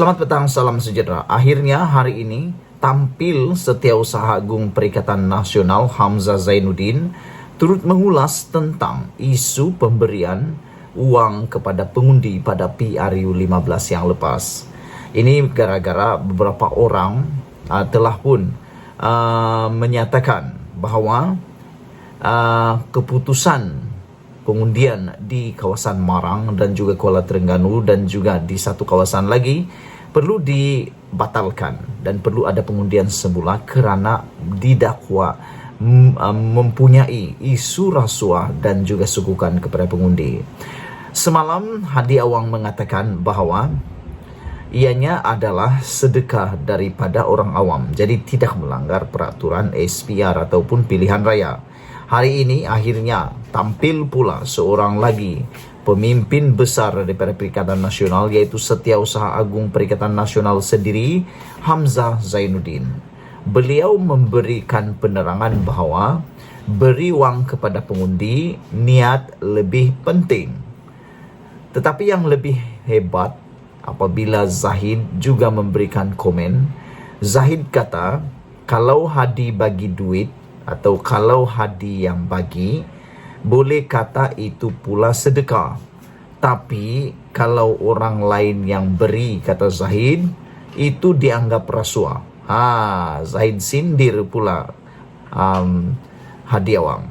Selamat petang, salam sejahtera. Akhirnya hari ini tampil Setiausaha Agung Perikatan Nasional Hamzah Zainuddin turut mengulas tentang isu pemberian uang kepada pengundi pada PRU 15 yang lepas. Ini gara-gara beberapa orang telah pun menyatakan bahawa keputusan pengundian di kawasan Marang dan juga Kuala Terengganu dan juga di satu kawasan lagi perlu dibatalkan dan perlu ada pengundian semula kerana didakwa mempunyai isu rasuah dan juga sugukan kepada pengundi. Semalam Hadi Awang mengatakan bahawa ianya adalah sedekah daripada orang awam, jadi tidak melanggar peraturan SPR ataupun pilihan raya. Hari ini akhirnya tampil pula seorang lagi pemimpin besar daripada Perikatan Nasional, yaitu Setiausaha Agung Perikatan Nasional sendiri, Hamzah Zainuddin. Beliau memberikan penerangan bahawa beri wang kepada pengundi niat lebih penting. Tetapi yang lebih hebat apabila Zahid juga memberikan komen. Zahid kata, kalau Hadi bagi duit atau kalau Hadi yang bagi, boleh kata itu pula sedekah. Tapi kalau orang lain yang beri, kata Zahid, itu dianggap rasuah. Zahid sindir pula Hadi Awang.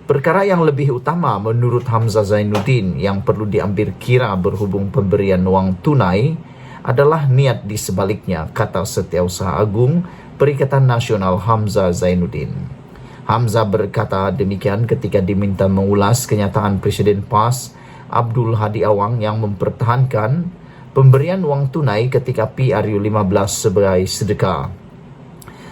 Perkara yang lebih utama menurut Hamzah Zainuddin yang perlu diambil kira berhubung pemberian wang tunai adalah niat di sebaliknya, kata Setiausaha Agung Perikatan Nasional Hamzah Zainuddin. Hamzah berkata demikian ketika diminta mengulas kenyataan Presiden PAS Abdul Hadi Awang yang mempertahankan pemberian wang tunai ketika PRU 15 sebagai sedekah.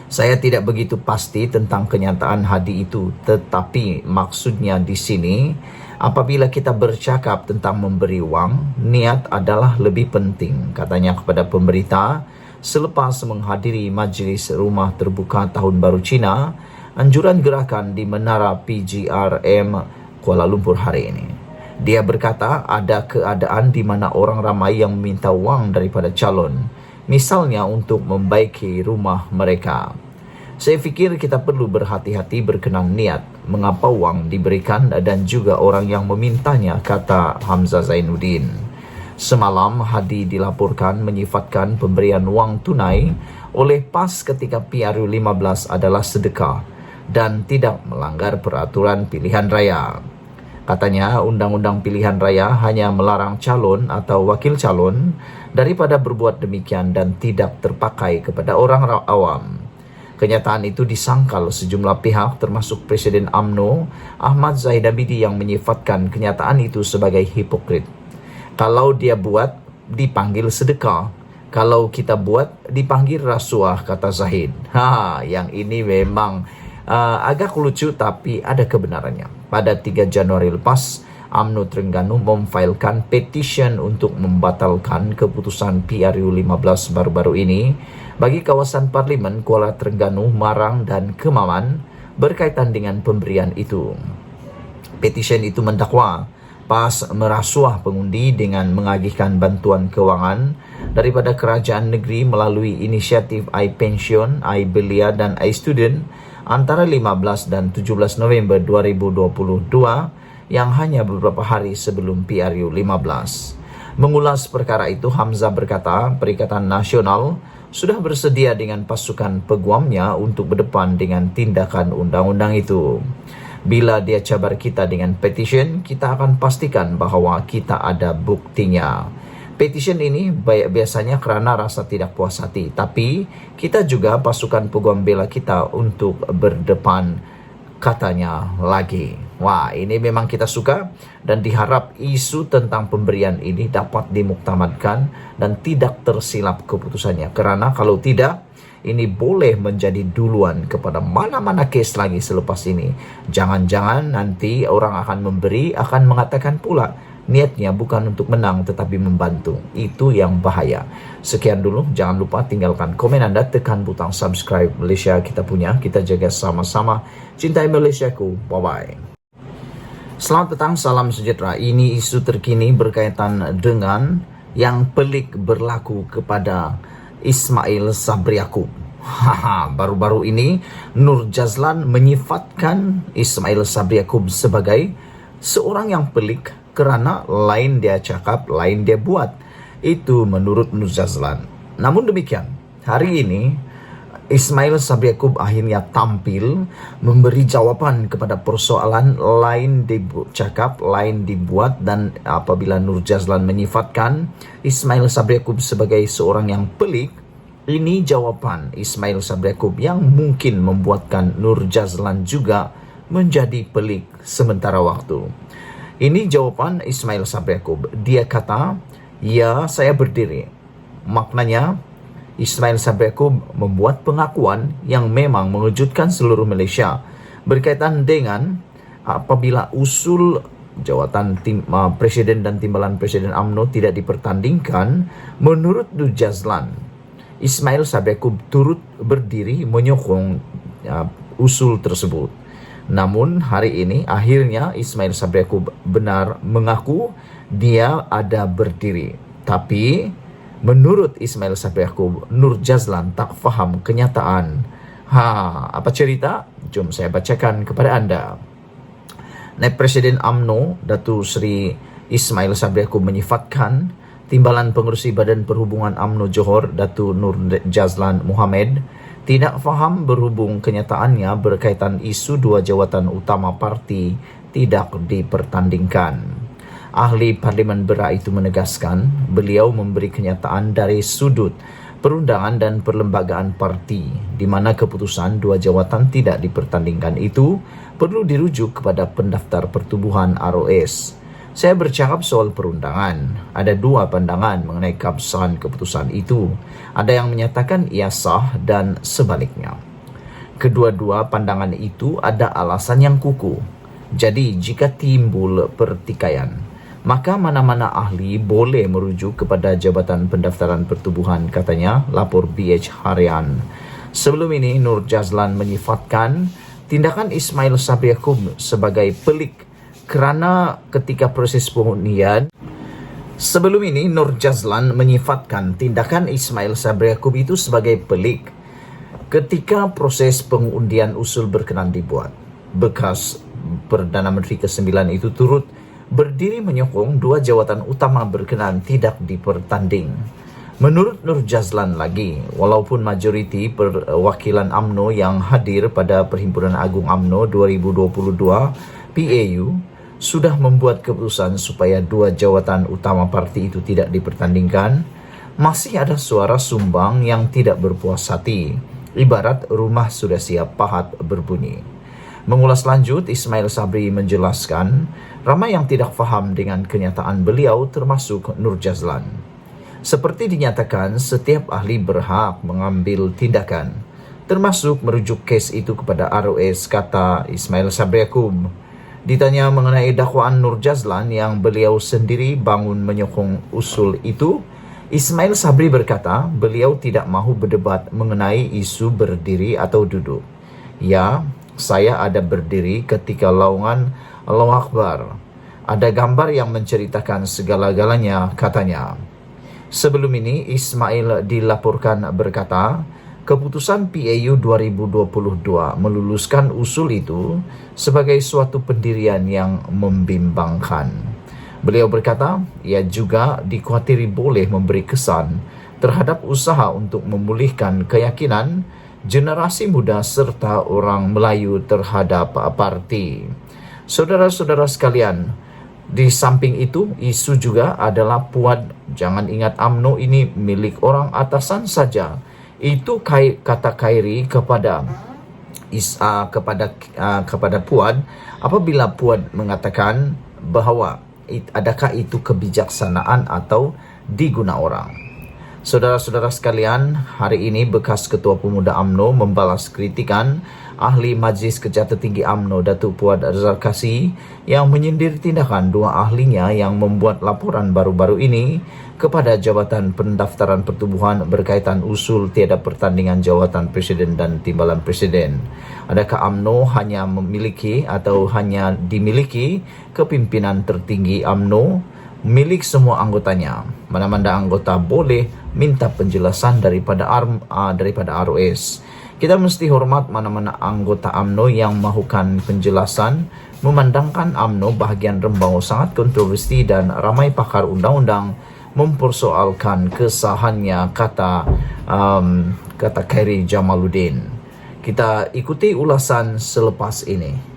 Saya tidak begitu pasti tentang kenyataan Hadi itu, tetapi maksudnya di sini apabila kita bercakap tentang memberi wang, niat adalah lebih penting, katanya kepada pemberita selepas menghadiri majlis rumah terbuka Tahun Baru Cina anjuran gerakan di Menara PGRM Kuala Lumpur hari ini. Dia berkata ada keadaan di mana orang ramai yang meminta wang daripada calon, misalnya untuk membaiki rumah mereka. Saya fikir kita perlu berhati-hati berkenaan niat, mengapa wang diberikan dan juga orang yang memintanya, kata Hamzah Zainuddin. Semalam Hadi dilaporkan menyifatkan pemberian wang tunai oleh PAS ketika PRU 15 adalah sedekah dan tidak melanggar peraturan pilihan raya. Katanya undang-undang pilihan raya hanya melarang calon atau wakil calon daripada berbuat demikian dan tidak terpakai kepada orang awam. Kenyataan itu disangkal sejumlah pihak termasuk Presiden UMNO Ahmad Zahid Hamidi yang menyifatkan kenyataan itu sebagai hipokrit. Kalau dia buat dipanggil sedekah, kalau kita buat dipanggil rasuah, kata Zahid. Yang ini memang agak lucu tapi ada kebenarannya. Pada 3 Januari lepas, UMNO Terengganu memfailkan petition untuk membatalkan keputusan PRU 15 baru-baru ini bagi kawasan Parlimen Kuala Terengganu, Marang dan Kemaman berkaitan dengan pemberian itu. Petition itu mendakwa PAS merasuah pengundi dengan mengagihkan bantuan kewangan daripada kerajaan negeri melalui inisiatif iPension, iBelia dan iStudent antara 15 dan 17 November 2022 yang hanya beberapa hari sebelum PRU 15. Mengulas perkara itu, Hamzah berkata Perikatan Nasional sudah bersedia dengan pasukan peguamnya untuk berdepan dengan tindakan undang-undang itu. Bila dia cabar kita dengan petition, kita akan pastikan bahawa kita ada buktinya. Petition ini biasanya kerana rasa tidak puas hati, tapi kita juga pasukan peguam bela kita untuk berdepan, katanya lagi. Wah, ini memang kita suka dan diharap isu tentang pemberian ini dapat dimuktamadkan dan tidak tersilap keputusannya. Kerana kalau tidak, ini boleh menjadi duluan kepada mana-mana kes lagi selepas ini. Jangan-jangan nanti orang akan memberi akan mengatakan pula niatnya bukan untuk menang tetapi membantu. Itu yang bahaya. Sekian dulu, jangan lupa tinggalkan komen anda, tekan butang subscribe. Malaysia kita punya, kita jaga sama-sama. Cintai Malaysiaku. Bye-bye. Selamat petang, salam sejahtera. Ini isu terkini berkaitan dengan yang pelik berlaku kepada Ismail Sabri Yaakob. Baru-baru ini Nur Jazlan menyifatkan Ismail Sabri Yaakob sebagai seorang yang pelik kerana lain dia cakap, lain dia buat. Itu menurut Nur Jazlan. Namun demikian, hari ini Ismail Sabri Yaakob akhirnya tampil memberi jawapan kepada persoalan lain dicakap, lain dibuat, dan apabila Nur Jazlan menyifatkan Ismail Sabri Yaakob sebagai seorang yang pelik, ini jawapan Ismail Sabri Yaakob yang mungkin membuatkan Nur Jazlan juga menjadi pelik sementara waktu. Ini jawapan Ismail Sabri Yaakob. Dia kata, ya saya berdiri. Maknanya Ismail Sabri Yaakob membuat pengakuan yang memang mengejutkan seluruh Malaysia berkaitan dengan apabila usul jawatan Presiden dan Timbalan Presiden UMNO tidak dipertandingkan. Menurut Nur Jazlan, Ismail Sabri Yaakob turut berdiri menyokong usul tersebut. Namun hari ini akhirnya Ismail Sabri Yaakob benar mengaku dia ada berdiri. Tapi menurut Ismail Sabri Yaakob, Nur Jazlan tak faham kenyataan. Apa cerita? Jom saya bacakan kepada anda. Naib Presiden UMNO Datuk Seri Ismail Sabri Yaakob menyifatkan Timbalan Pengerusi Badan Perhubungan UMNO Johor Datuk Nur Jazlan Mohamed tidak faham berhubung kenyataannya berkaitan isu dua jawatan utama parti tidak dipertandingkan. Ahli Parlimen Berak itu menegaskan beliau memberi kenyataan dari sudut perundangan dan perlembagaan parti di mana keputusan dua jawatan tidak dipertandingkan itu perlu dirujuk kepada pendaftar pertubuhan ROS. Saya bercakap soal perundangan. Ada dua pandangan mengenai keabsahan keputusan itu. Ada yang menyatakan ia sah dan sebaliknya. Kedua-dua pandangan itu ada alasan yang kukuh. Jadi jika timbul pertikaian, maka mana-mana ahli boleh merujuk kepada Jabatan Pendaftaran Pertubuhan, katanya, lapor BH Harian. Sebelum ini Nur Jazlan menyifatkan tindakan Ismail Sabri Yaakob sebagai pelik kerana ketika proses pengundian. Sebelum ini Nur Jazlan menyifatkan tindakan Ismail Sabri Yaakob itu sebagai pelik ketika proses pengundian usul berkenan dibuat. Bekas Perdana Menteri ke-9 itu turut berdiri menyokong dua jawatan utama berkenan tidak dipertanding. Menurut Nur Jazlan lagi, walaupun majoriti perwakilan UMNO yang hadir pada Perhimpunan Agung UMNO 2022 PAU sudah membuat keputusan supaya dua jawatan utama parti itu tidak dipertandingkan, masih ada suara sumbang yang tidak berpuas hati. Ibarat rumah sudah siap pahat berbunyi. Mengulas lanjut, Ismail Sabri menjelaskan, ramai yang tidak faham dengan kenyataan beliau termasuk Nur Jazlan. Seperti dinyatakan, setiap ahli berhak mengambil tindakan, termasuk merujuk kes itu kepada ROS, kata Ismail Sabri Yaakob. Ditanya mengenai dakwaan Nur Jazlan yang beliau sendiri bangun menyokong usul itu, Ismail Sabri berkata beliau tidak mahu berdebat mengenai isu berdiri atau duduk. Ya, saya ada berdiri ketika laungan Allahu Akbar. Ada gambar yang menceritakan segala-galanya, katanya. Sebelum ini, Ismail dilaporkan berkata, keputusan PAU 2022 meluluskan usul itu sebagai suatu pendirian yang membimbangkan. Beliau berkata, ia juga dikhawatirkan boleh memberi kesan terhadap usaha untuk memulihkan keyakinan generasi muda serta orang Melayu terhadap parti. Saudara-saudara sekalian, di samping itu, isu juga adalah puad. Jangan ingat UMNO ini milik orang atasan saja. Itu kata Khairi kepada Puad apabila Puad mengatakan bahawa adakah itu kebijaksanaan atau diguna orang. Saudara-saudara sekalian, hari ini bekas Ketua Pemuda UMNO membalas kritikan Ahli Majlis Kejahatan Tinggi UMNO Datuk Puad Zarkasi yang menyindir tindakan dua ahlinya yang membuat laporan baru-baru ini kepada Jabatan Pendaftaran Pertubuhan berkaitan usul tiada pertandingan jawatan Presiden dan Timbalan Presiden. Adakah UMNO hanya memiliki atau hanya dimiliki kepimpinan tertinggi UMNO milik semua anggotanya. Mana-mana anggota boleh minta penjelasan daripada ROS. Kita mesti hormat mana-mana anggota UMNO yang mahukan penjelasan, memandangkan UMNO bahagian Rembau sangat kontroversi dan ramai pakar undang-undang mempersoalkan kesahannya, kata Khairi Jamaluddin. Kita ikuti ulasan selepas ini.